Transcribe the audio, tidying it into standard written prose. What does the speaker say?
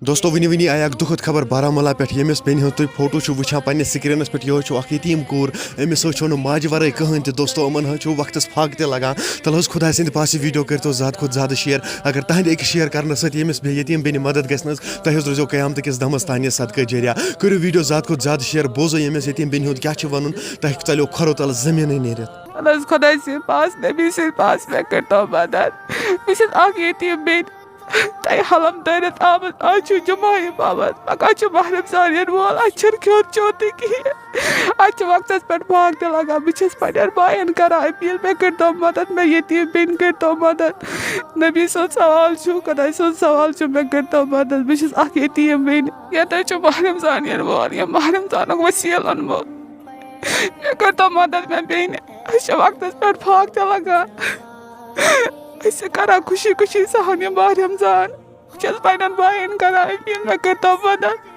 دوستو ونی آیا دکھد خبر بارہمولہ پہ یمس بین ہند تھی فوٹو وچان پنس سکرینس پہ یہ یتیم کور امس ماجہ ورائے کہین تہ دوستو امن وقتس پھاک تہ لگان تل خدا سند پاس ویڈیو کرتو زیادہ کھت زیادہ شیئر اگر تہند أکس شیئر کرنے ست یمس یتیم بین مدد گھس تہ روزو قیامت کس دمس تان صدقہ جاریہ کرو ویڈیو زیادہ کھت زیادہ شیئر بوزو یمس یتیم بین ہند کیا ون تہ ژلو کھرو تل زمین نیرت خدا سے پاس نبی سے پاس میں کرتا مدد بس یتیم بین تہ حلم دارت آمد آج جمعہ بابت پکا ماہ رمضان وول اتر کھیون چوت کہین وقتس پہ پاک تہ لگان بہس پنن بائن کران اپیل مے کرتو مدد میں یتیم بین کرتو مدد نبی سن سوال خدا سن سوال مے کرتو مدد بہس یتیم بین یتھ ماہ رمضان وول یا ماہ رمضان وسیل انمو مے کرتو مدد میں بین وقتس پہ پاک تہ لگان کران خوشی خوشی سہن یہ ماہ رمضان چھس پنن بائن کران اپیل مے کرتو مدد